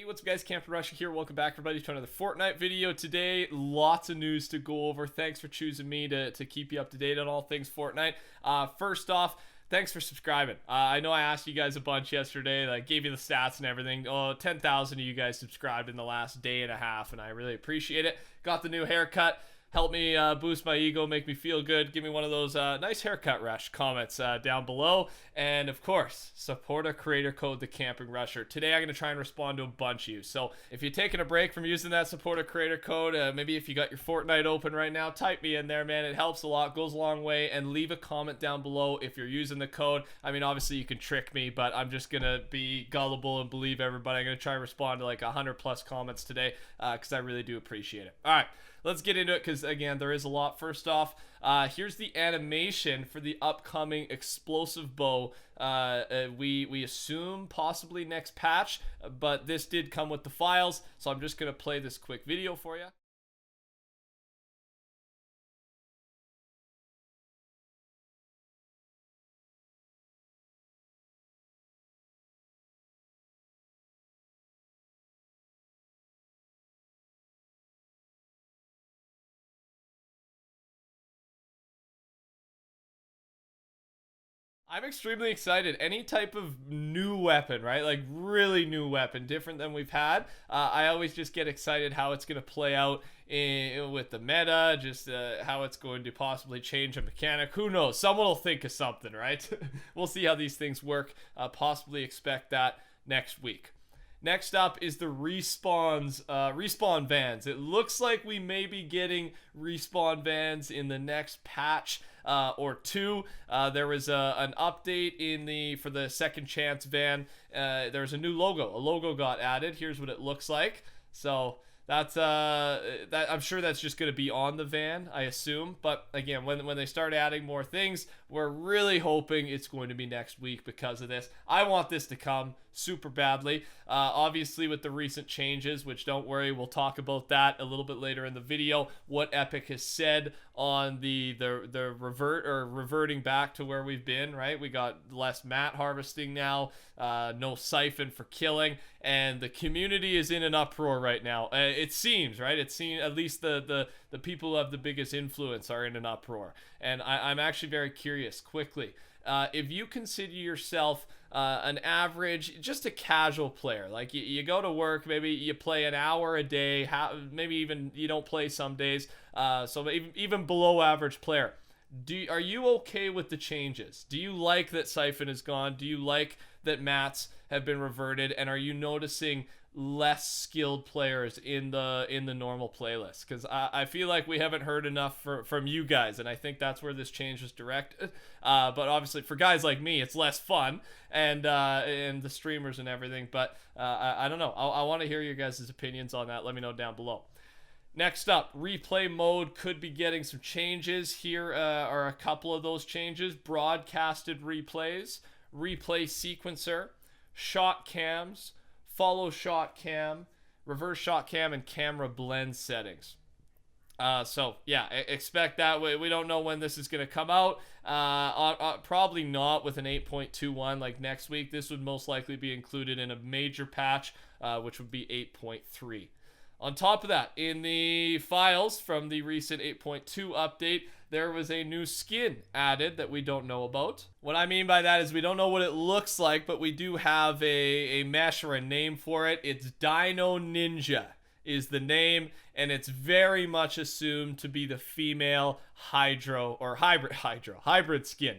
What's up guys, Captain Rusher here. Welcome back everybody to another Fortnite video. Today, lots of news to go over. Thanks for choosing me to keep you up to date on all things Fortnite. First off, thanks for subscribing. I know I asked you guys a bunch yesterday, like gave you the stats and everything. 10,000 of you guys subscribed in the last day and a half, and I really appreciate it. Got the new haircut. Help me boost my ego, make me feel good. Give me one of those nice haircut rush comments down below. And of course, support a creator code, The Camping Rusher. Today I'm going to try and respond to a bunch of you. So if you're taking a break from using that support a creator code, maybe if you got your Fortnite open right now, type me in there, man. It helps a lot, goes a long way. And leave a comment down below if you're using the code. I mean, obviously you can trick me, but I'm just going to be gullible and believe everybody. I'm going to try and respond to like 100 plus comments today because I really do appreciate it. All right. Let's get into it because, again, there is a lot. First off, here's the animation for the upcoming explosive bow. We assume possibly next patch, but this did come with the files, so I'm just going to play this quick video for you. I'm extremely excited. Any type of new weapon, right? Like really new weapon, different than we've had. I always just get excited how it's going to play out with the meta, just how it's going to possibly change a mechanic. Who knows? Someone will think of something, right? We'll see how these things work. Possibly expect that next week. Next up is the respawn vans. It looks like we may be getting respawn vans in the next patch or two. There was an update for the second chance van. There's a new logo. A logo got added. Here's what it looks like. So that's I'm sure that's just going to be on the van, I assume. But again, when they start adding more things, we're really hoping it's going to be next week because of this. I want this to come super badly. Obviously with the recent changes, which don't worry, we'll talk about that a little bit later in the video, what Epic has said on the reverting back to where we've been, right? We got less mat harvesting now, no siphon for killing, and the community is in an uproar right now. It seems, right? It seems at least the people who have the biggest influence are in an uproar. And I'm actually very curious, quickly. If you consider yourself an average, just a casual player, like you go to work, maybe you play an hour a day, maybe even you don't play some days, so even below average player, are you okay with the changes? Do you like that Siphon is gone? Do you like that mats have been reverted? And are you noticing less skilled players in the normal playlist? Because I feel like we haven't heard enough from you guys, and I think that's where this change is directed. But obviously for guys like me, it's less fun, and the streamers and everything. But I don't know. I want to hear your guys' opinions on that. Let me know down below. Next up, replay mode could be getting some changes. Here are a couple of those changes. Broadcasted replays, replay sequencer, shot cams, follow shot cam, reverse shot cam, and camera blend settings. So yeah, expect that. We don't know when this is going to come out. Probably not with an 8.21 like next week. This would most likely be included in a major patch, which would be 8.3. On top of that, in the files from the recent 8.2 update, there was a new skin added that we don't know about. What I mean by that is we don't know what it looks like, but we do have a mesh or a name for it. It's Dino Ninja is the name, and it's very much assumed to be the female hybrid skin.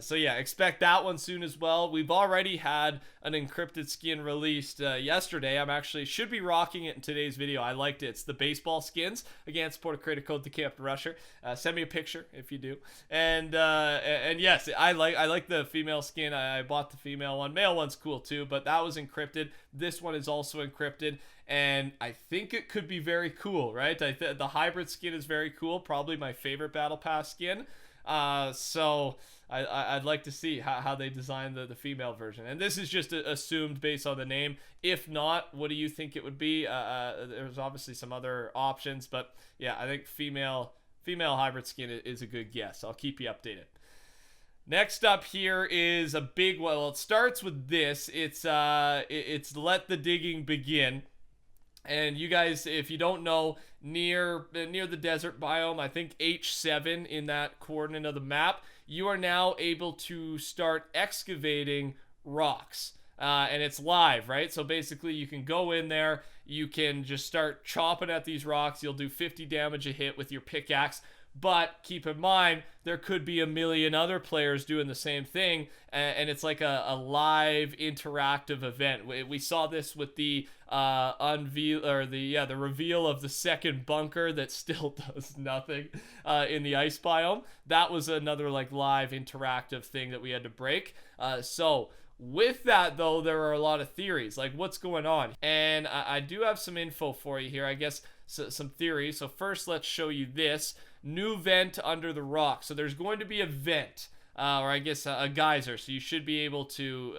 So yeah, expect that one soon as well. We've already had an encrypted skin released yesterday. Should be rocking it in today's video. I liked it. It's the baseball skins. Again, support a creator code, The Camping Rusher. Send me a picture if you do. And yes, I like the female skin. I bought the female one. Male one's cool too, but that was encrypted. This one is also encrypted, and I think it could be very cool, right? The hybrid skin is very cool. Probably my favorite Battle Pass skin. So I'd like to see how they design the female version. And this is just assumed based on the name. If not, what do you think it would be? There's obviously some other options, but yeah, I think female hybrid skin is a good guess. I'll keep you updated. Next up here is a big one. Well, it starts with this. It's Let the Digging Begin. And you guys, if you don't know, near the desert biome, I think H7 in that coordinate of the map, you are now able to start excavating rocks. And it's live, right? So basically, you can go in there, you can just start chopping at these rocks. You'll do 50 damage a hit with your pickaxe. But keep in mind, there could be a million other players doing the same thing, and it's like a live interactive event. We saw this with the unveil or the reveal of the second bunker that still does nothing in the ice biome. That was another like live interactive thing that we had to break. So with that, though, there are a lot of theories, like what's going on. And I do have some info for you here, I guess, some theories. So first, let's show you this new vent under the rock. So there's going to be a vent, or I guess a geyser. So you should be able to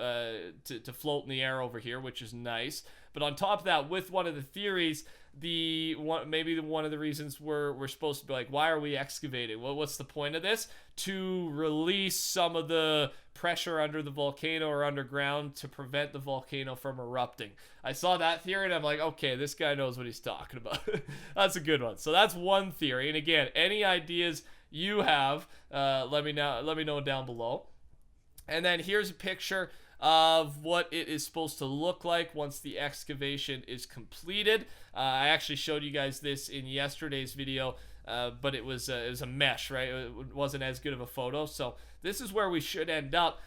float in the air over here, which is nice. But on top of that, with one of the theories, maybe one of the reasons we're supposed to be like, why are we excavating? Well, what's the point of this? To release some of the pressure under the volcano or underground to prevent the volcano from erupting. I saw that theory and I'm like, okay, this guy knows what he's talking about. That's a good one. So that's one theory. And again, any ideas you have, let me know down below. And then here's a picture of what it is supposed to look like once the excavation is completed. I actually showed you guys this in yesterday's video, but it was a mesh, right? It wasn't as good of a photo. So this is where we should end up.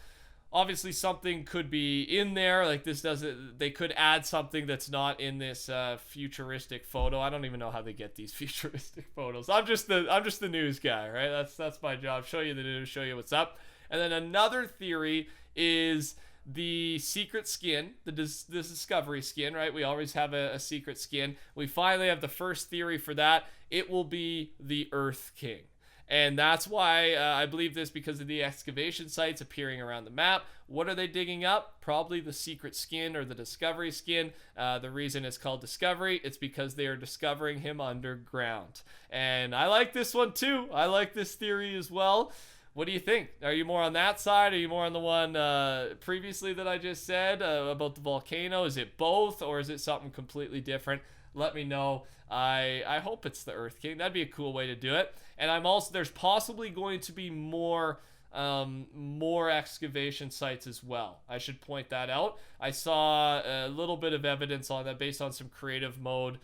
Obviously, something could be in there. Like this doesn't. They could add something that's not in this futuristic photo. I don't even know how they get these futuristic photos. I'm just the news guy, right? That's my job. Show you the news, show you what's up. And then another theory is the secret skin, the discovery skin, right? We always have a secret skin. We finally have the first theory for that. It will be the Earth King. And that's why I believe this, because of the excavation sites appearing around the map. What are they digging up? Probably the secret skin or the discovery skin. The reason it's called discovery, it's because they are discovering him underground. And I like this one too. I like this theory as well. What do you think? Are you more on that side? Are you more on the one previously that I just said about the volcano? Is it both, or is it something completely different? Let me know. I hope it's the Earth King. That'd be a cool way to do it. And there's possibly going to be more excavation sites as well. I should point that out. I saw a little bit of evidence on that based on some creative mode.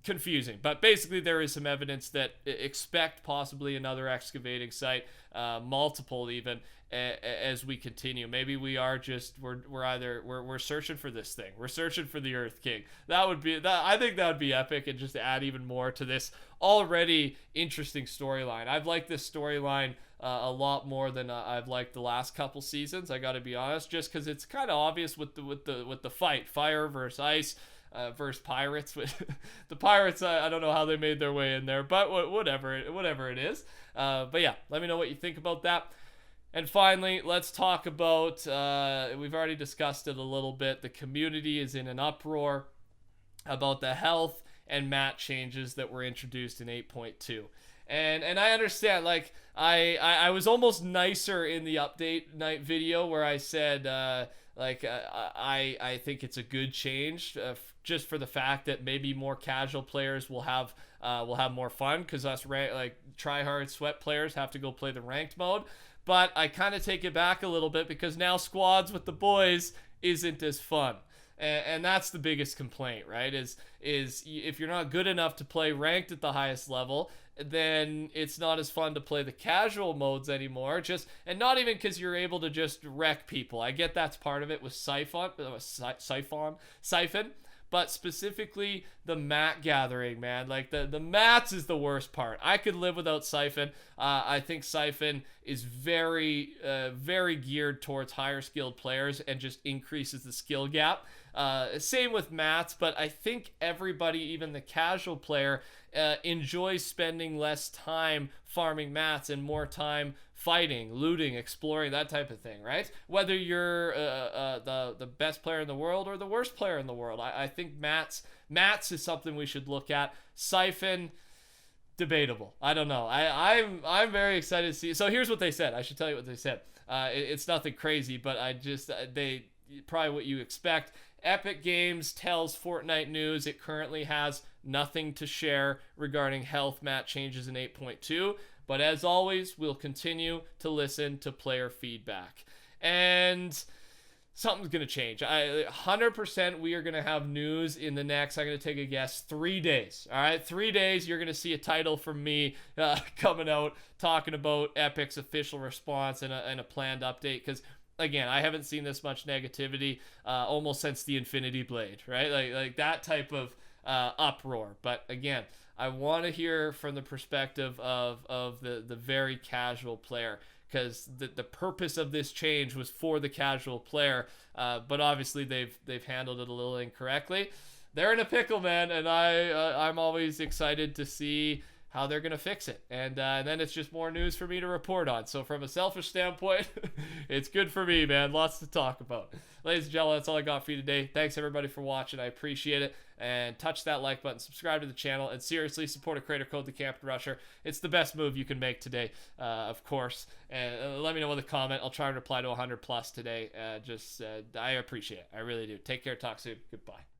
Confusing, but basically there is some evidence that expect possibly another excavating site, multiple even, as we continue. Maybe we are just we're searching for this thing. We're searching for the Earth King. I think that would be epic, and just add even more to this already interesting storyline. I've liked this storyline a lot more than I've liked the last couple seasons. I got to be honest, just because it's kind of obvious with the fight, fire versus ice. Versus pirates. The pirates, I don't know how they made their way in there, but whatever it is. But yeah, let me know what you think about that. And finally, let's talk about, we've already discussed it a little bit. The community is in an uproar about the health and mat changes that were introduced in 8.2. And I understand, like, I was almost nicer in the update night video where I said, I think it's a good change, just for the fact that maybe more casual players will have more fun, because us try hard sweat players have to go play the ranked mode. But I kind of take it back a little bit, because now squads with the boys isn't as fun. And that's the biggest complaint, right? Is if you're not good enough to play ranked at the highest level, then it's not as fun to play the casual modes anymore. And not even because you're able to just wreck people. I get that's part of it with Siphon, but specifically the mat gathering, man. Like the mats is the worst part. I could live without Siphon. I think Siphon is very, very geared towards higher skilled players and just increases the skill gap. Same with mats, but I think everybody, even the casual player, enjoys spending less time farming mats and more time fighting, looting, exploring, that type of thing, right? Whether you're the best player in the world or the worst player in the world, I think mats is something we should look at. Siphon, debatable. I don't know. I'm very excited to see. So here's what they said. I should tell you what they said. It's nothing crazy, but I just they probably what you expect. Epic Games tells Fortnite News it currently has nothing to share regarding health map changes in 8.2, but as always, we'll continue to listen to player feedback. And something's going to change. 100% we are going to have news in the next, I'm going to take a guess, 3 days. All right, 3 days, you're going to see a title from me coming out talking about Epic's official response and a planned update, because again, I haven't seen this much negativity almost since the Infinity Blade, right? Like that type of uproar. But again, I want to hear from the perspective of the very casual player, because the purpose of this change was for the casual player, but obviously they've handled it a little incorrectly. They're in a pickle, man, and I'm always excited to see how they're going to fix it. And then it's just more news for me to report on. So from a selfish standpoint, it's good for me, man. Lots to talk about. Ladies and gentlemen, that's all I got for you today. Thanks, everybody, for watching. I appreciate it. And touch that like button, subscribe to the channel, and seriously, support a creator code, The Captain Rusher. It's the best move you can make today, of course. And let me know with a comment. I'll try and reply to 100 plus today. I appreciate it. I really do. Take care. Talk soon. Goodbye.